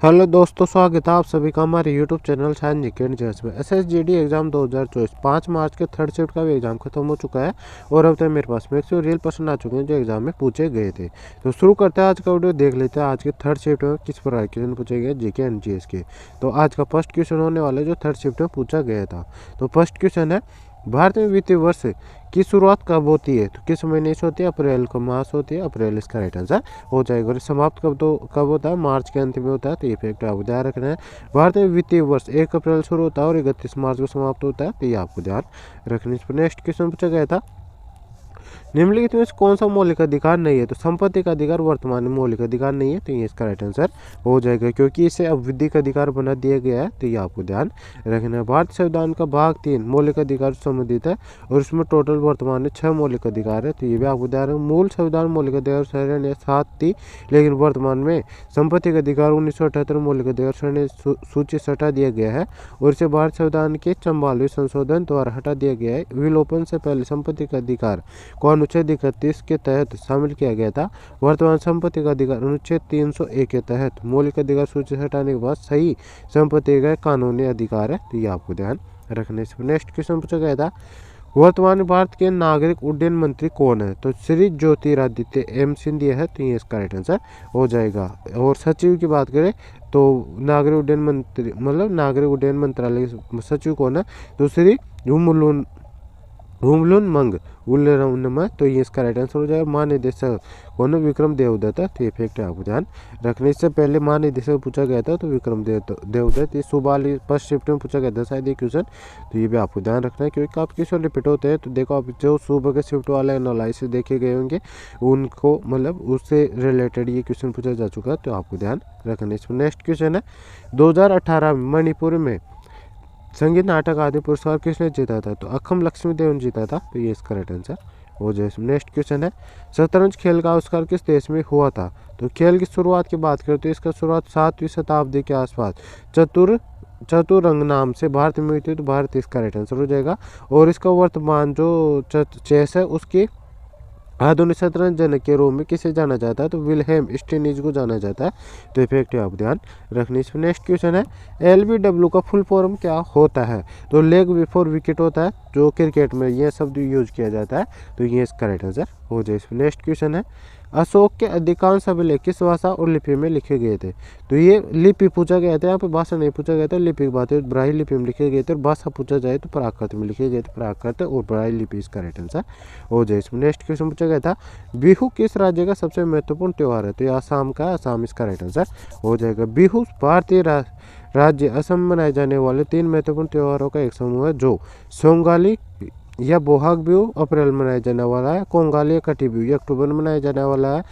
Hello दोस्तों, स्वागत है आप सभी का हमारे YouTube channel science GK and GS में। एसएसजीडी एग्जाम 2024 5 मार्च के थर्ड शिफ्ट का भी एग्जाम खत्म हो चुका है और अब तक मेरे पास में 100 रियल क्वेश्चन आ चुके हैं जो एग्जाम में पूछे गए थे। तो शुरू करते हैं आज का वीडियो, देख लेते हैं आज के थर्ड शिफ्ट में किस प्रकार के क्वेश्चन पूछे गए जीके एंड जीएस के। तो आज का फर्स्ट क्वेश्चन होने वाला है जो थर्ड शिफ्ट में पूछा गया था। तो फर्स्ट क्वेश्चन है, भारत में वित्तीय वर्ष की शुरुआत कब होती है? तो किस महीने से होती है? अप्रैल का मास होती है, अप्रैल इसका राइट आंसर हो जाएगा। और समाप्त कब होता है? मार्च के अंत में होता है। तो ये फैक्ट आपको ध्यान रखना है। भारत में वित्तीय वर्ष 1 अप्रैल शुरू होता है और 31 मार्च को समाप्त होता है। तो ये आपको ध्यान रखने। इस पर नेक्स्ट क्वेश्चन पूछा गया था, निम्नलिखित में से कौन सा मौलिक अधिकार नहीं है? तो संपत्ति का अधिकार वर्तमान में मौलिक अधिकार नहीं है। तो ये इसका राइट आंसर हो जाएगा क्योंकि इसे अब विधिक अधिकार बना दिया गया है। तो ये आपको ध्यान रखना है। भारतीय संविधान का भाग 3 मौलिक अधिकार से संबंधित है और इसमें टोटल वर्तमान में 6 मौलिक अधिकार है। तो ये भी आपको ध्यान रखना। मूल संविधान मौलिक अधिकार श्रेणी 7 थी, लेकिन वर्तमान में संपत्ति का अधिकार 1978 मौलिक अधिकार श्रेणी सूची से हटा दिया गया है और इसे भारतीय संविधान के 44वें संशोधन द्वारा हटा दिया गया है। विलोपन से पहले संपत्ति का अधिकार को अनुच्छेद 31 के तहत शामिल किया गया था। वर्तमान संपत्ति का अधिकार अनुच्छेद 301 के तहत मौलिक अधिकार सूची से हटाने के बाद सही संपत्ति का कानूनी अधिकार है। तो ये आपको ध्यान रखने से। नेक्स्ट क्वेश्चन पूछा गया था, वर्तमान भारत के नागरिक उड्डयन मंत्री कौन है? तो श्री ज्योतिरादित्य एम सिंधिया है। तो ये इसका राइट आंसर हो जाएगा। और सचिव की बात करें तो नागरिक उड्डयन मंत्री नागरिक उड्डयन मंत्रालय के सचिव कौन है? तो श्री हुमलुन मंग उल्लेरम। तो ये इसका राइट आंसर हो जाएगा। महानिदेशक कौन? विक्रम देवदत्त। तो ये फैक्ट है आपको ध्यान रखने। इससे पहले महानिदेशक पूछा गया था तो विक्रम देवदत्त। ये सुबह फर्स्ट शिफ्ट में पूछा गया था शायद ये क्वेश्चन। तो ये भी आपको ध्यान रखना है क्योंकि काफ़ी क्वेश्चन रिपीट होते हैं। तो देखो आप जो सुबह के शिफ्ट वाले एनालिसिस देखे गए होंगे उनको उससे रिलेटेड ये क्वेश्चन पूछा जा चुका है। तो आपको ध्यान रखना। इसमें नेक्स्ट क्वेश्चन है, 2018 में मणिपुर में संगीत नाटक अकादमी पुरस्कार किसने जीता था? तो अखम लक्ष्मी देव ने जीता था। तो ये इसका राइट आंसर हो जाए। नेक्स्ट क्वेश्चन है, शतरंज खेल का आविष्कार किस देश में हुआ था? तो खेल की शुरुआत की बात करें तो इसका शुरुआत 7वीं शताब्दी के आसपास चतुरंग नाम से भारत में हुई थी। तो भारत इसका राइट आंसर हो जाएगा। और इसका वर्तमान जो चेस है उसकी आधुनिक शतरंज जनक के रूप में किसे जाना जाता है? तो विल्हेम स्टेनिज को जाना जाता है। तो इफेक्ट आप ध्यान रखने। इसमें नेक्स्ट क्वेश्चन है, LBW का फुल फॉर्म क्या होता है? तो लेग बिफोर विकेट होता है जो क्रिकेट में यह शब्द यूज किया जाता है। तो ये इसका राइट आंसर हो जाए। इसमें नेक्स्ट क्वेश्चन है, अशोक के अधिकांश अभिलेख किस भाषा और लिपि में लिखे गए थे? तो ये लिपि पूछा गया था, यहाँ पे भाषा नहीं पूछा गया था। लिपि की बात है ब्राह्मी लिपि में लिखे गए थे और भाषा पूछा जाए तो प्राकृत में लिखे गए थे। प्राकृत और ब्राह्मी लिपि इसका राइट आंसर हो जाए। इसमें नेक्स्ट क्वेश्चन पूछा गया था, बिहू किस राज्य का सबसे महत्वपूर्ण त्यौहार है? तो ये आसाम का, आसाम इसका राइट आंसर हो जाएगा। बिहू भारतीय राज्य असम में मनाए जाने वाले 3 महत्वपूर्ण त्योहारों का एक समूह है जो सोंगाली या बोहाग बिहू अप्रैल में मनाया जाने वाला है, कोंगाली या कटी बिहू ये अक्टूबर में मनाया जाने वाला है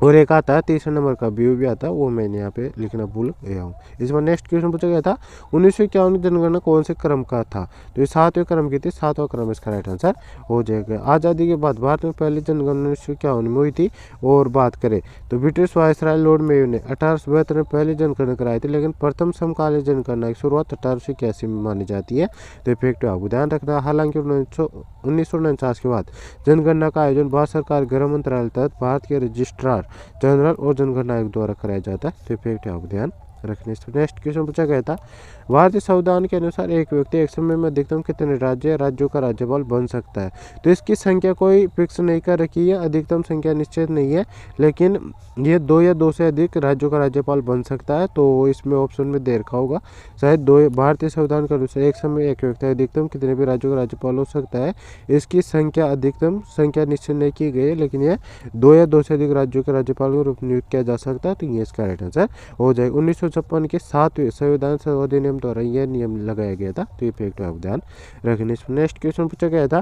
और एक आता है 30 नंबर का बिहू भी आता है, वो मैंने यहाँ पे लिखना भूल गया हूँ। इस बार नेक्स्ट क्वेश्चन पूछा गया था, 1951 की जनगणना कौन से क्रम का था? तो ये 7वें क्रम की थी। 7वां क्रम इसका राइट आंसर हो जाएगा। आज़ादी के बाद भारत में पहली जनगणना 1951 में हुई थी। और बात करें तो ब्रिटिश वायसराय लॉर्ड मेयो ने 1872 में पहली जनगणना कराई थी, लेकिन प्रथम समकालीन जनगणना की शुरुआत 1881 में मानी जाती है। तो इफेक्ट आपको ध्यान रखना। हालांकि 1949 के बाद जनगणना का आयोजन भारत सरकार गृह मंत्रालय तहत भारत के रजिस्ट्रार जनरल और जनगणना आयोग द्वारा कराया जाता है। तो इफेक्ट आपको ध्यान रखने। नेक्स्ट क्वेश्चन पूछा गया था, भारतीय संविधान के अनुसार एक व्यक्ति एक समय में अधिकतम कितने राज्यों का राज्यपाल बन सकता है? तो इसकी संख्या कोई फिक्स नहीं कर रखी है, अधिकतम संख्या निश्चित नहीं है, लेकिन ये 2 या 2 से अधिक राज्यों का राज्यपाल बन सकता है। तो इसमें ऑप्शन में दे रखा होगा शायद 2। भारतीय संविधान के अनुसार एक समय एक व्यक्ति अधिकतम कितने भी राज्यों का राज्यपाल हो सकता है। इसकी संख्या अधिकतम संख्या निश्चित नहीं की गई है, लेकिन यह 2 या 2 से अधिक राज्यों के राज्यपाल को रूप नियुक्त किया जा सकता है। तो ये इसका राइट आंसर हो जाएगा। 1956 के 7वें संविधान अधिनियम द्वारा यह नियम लगाया गया था। तो ये फैक्ट आप ध्यान रखने। नेक्स्ट क्वेश्चन पूछा गया था,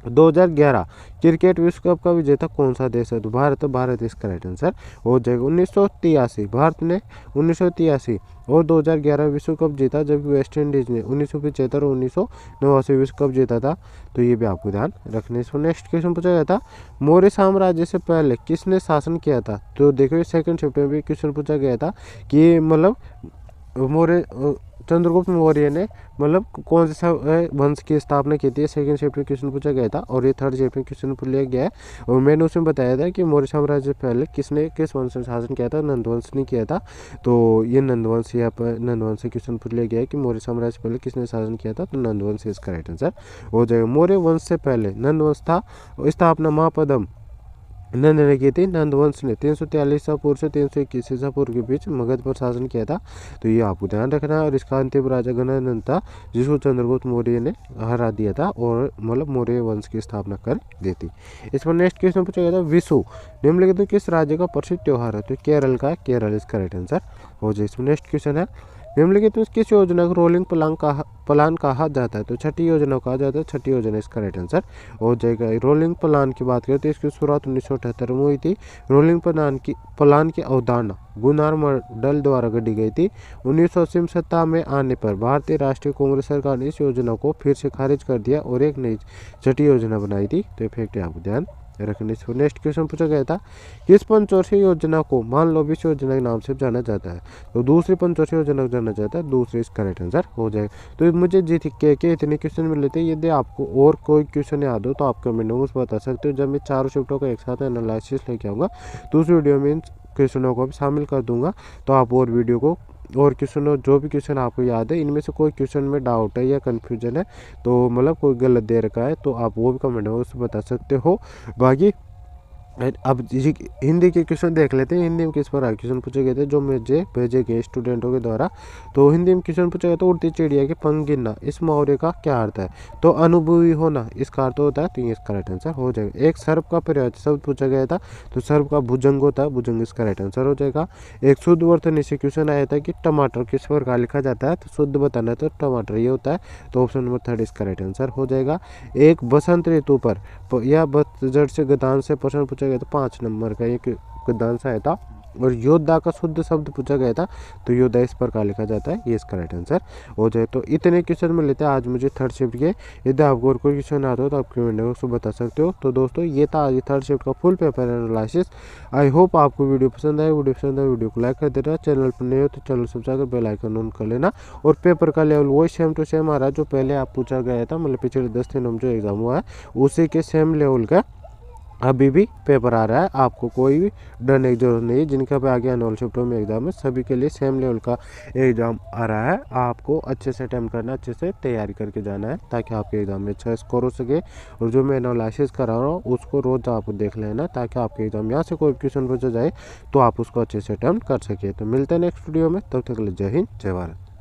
2011 क्रिकेट विश्व कप का विजेता कौन सा देश है? तो भारत इसका राइट आंसर हो जाएगा। 1983 भारत ने 1983 और 2011 विश्व कप जीता, जबकि वेस्ट इंडीज ने 1975 और 1989 विश्व कप जीता था। तो ये भी आपको ध्यान रखने। इसमें नेक्स्ट क्वेश्चन पूछा गया था, मौर्य साम्राज्य से पहले किसने शासन किया था? तो देखो सेकंड शिफ्ट में भी क्वेश्चन पूछा गया था कि मौर्य चंद्रगुप्त मौर्य ने मतलब कौन सा वंश की स्थापना की थी, सेकंड शिफ्ट में क्वेश्चन पूछा गया था। और ये थर्ड शिफ्ट में क्वेश्चन पूछ लिया गया है। और मैंने उसमें बताया था कि मौर्य साम्राज्य से पहले किस वंश ने शासन किया था, नंदवंश ने किया था। तो ये नंदवंश, यहाँ पर नंदवंश से क्वेश्चन पूछ लिया गया है कि मौर्य साम्राज्य से पहले किसने शासन किया था, तो नंदवंश इसका राइट आंसर हो जाएगा। मौर्य वंश से पहले नंदवंश था, स्थापना महापद्म नंद ने की थी। नंदवंश ने 343 ईसा पूर्व से 321 ईसा पूर्व के बीच मगध पर शासन किया था। तो ये आपको ध्यान रखना है। और इसका अंतिम राजा गणानंद था, जिसको चंद्रगुप्त मौर्य ने हरा दिया था और मतलब मौर्य वंश की स्थापना कर दी थी। इस पर नेक्स्ट क्वेश्चन पूछा गया था, विशु निम्नलिखित में किस राज्य का प्रसिद्ध त्योहार है, तो केरल का, केरल इसका राइट आंसर हो जाए। इसमें नेक्स्ट क्वेश्चन है, निम्नलिखित में किस योजना को रोलिंग प्लान कहा जाता है, तो छठी योजना कहा जाता है, छठी योजना इसका राइट आंसर हो जाएगा। रोलिंग प्लान की बात करें तो इसकी शुरुआत 1978 में हुई थी। रोलिंग प्लान की अवधारणा गुनार मंडल द्वारा गढ़ी गई थी। 1980 में सत्ता में आने पर भारतीय राष्ट्रीय कांग्रेस सरकार ने इस योजना को फिर से खारिज कर दिया और एक नई छठी योजना बनाई थी। तो फैक्ट आपको ध्यान रखने से। नेक्स्ट क्वेश्चन पूछा गया था, किस पंचवर्षीय योजना को मान लो विश्व योजना के नाम से जाना जाता है, तो दूसरी पंचवर्षीय योजना को जाना जाता है, दूसरी इसका राइट आंसर हो जाएगा। तो मुझे जी के इतने क्वेश्चन मिले थे। यदि आपको और कोई क्वेश्चन याद हो तो आप कमेंट में मुझे बता सकते हो। जब मैं चारों शिफ्टों का एक साथ एनालिसिस लेके आऊँगा तो उस वीडियो में इन क्वेश्चनों को भी शामिल कर दूंगा। तो आप और वीडियो को और क्वेश्चन, जो भी क्वेश्चन आपको याद है, इनमें से कोई क्वेश्चन में डाउट है या कन्फ्यूजन है, तो मतलब कोई गलत दे रखा है, तो आप वो भी कमेंट में उससे बता सकते हो। बाकी अब हिंदी के क्वेश्चन देख लेते हैं। हिंदी में किस पर क्वेश्चन पूछे गए थे जो मुझे भेजे गए स्टूडेंटों के द्वारा। तो हिंदी में क्वेश्चन पूछा गया था, उड़ती चिड़िया के पंख गिनना इस मुहावरे का क्या अर्थ है, तो अनुभवी होना इसका अर्थ होता है। तो ये इसका राइट आंसर हो जाएगा। एक सर्प का पर्यायवाची शब्द पूछा गया था, तो सर्प का भुजंग होता है, भुजंग इसका राइट आंसर हो जाएगा। एक शुद्ध वर्तन से क्वेश्चन आया था कि टमाटर किस प्रकार लिखा जाता है, तो शुद्ध बताना है तो टमाटर ये होता है। तो ऑप्शन नंबर 3 इसका राइट आंसर हो जाएगा। एक बसंत ऋतु पर या पतझड़ से गद्यांश से प्रश्न पूछा गया था, 5 नंबर का एक गद्यांश आया था। और योद्धा का शुद्ध शब्द पूछा गया था, तो योद्धा इस प्रकार लिखा जाता है, ये इसका राइट आंसर हो जाए। तो इतने क्वेश्चन में लेते हैं आज मुझे थर्ड शिफ्ट के। यदि आपको और कोई क्वेश्चन आता हो तो आप कमेंट बॉक्स में बता सकते हो। तो दोस्तों ये था आज थर्ड शिफ्ट का full paper analysis. I hope आपको वीडियो पसंद आए। वीडियो को लाइक कर देना, चैनल पर नहीं हो तो चैनल सब्सक्राइब कर बेल आइकन ऑन कर लेना। और पेपर का लेवल वही सेम टू सेम आ रहा है जो पहले आप पूछा गया था, मतलब पिछले 10 दिनों में जो एग्जाम हुआ है उसी के सेम लेवल का अभी भी पेपर आ रहा है। आपको कोई भी डरने की जरूरत नहीं है। जिनका भी आगे आने वाले शिफ्टों में एग्जाम है, सभी के लिए सेम लेवल का एग्जाम आ रहा है। आपको अच्छे से अटेम्प्ट करना, अच्छे से तैयारी करके जाना है, ताकि आपके एग्जाम में अच्छा स्कोर हो सके। और जो मैं एनालिसिस करा रहा हूँ उसको रोज आपको देख लेना, ताकि आपके एग्जाम यहाँ से कोई क्वेश्चन पूछा जाए तो आप उसको अच्छे से अटेम्प्ट कर सके। तो मिलते हैं नेक्स्ट वीडियो में, तब तक के लिए जय हिंद, जय भारत।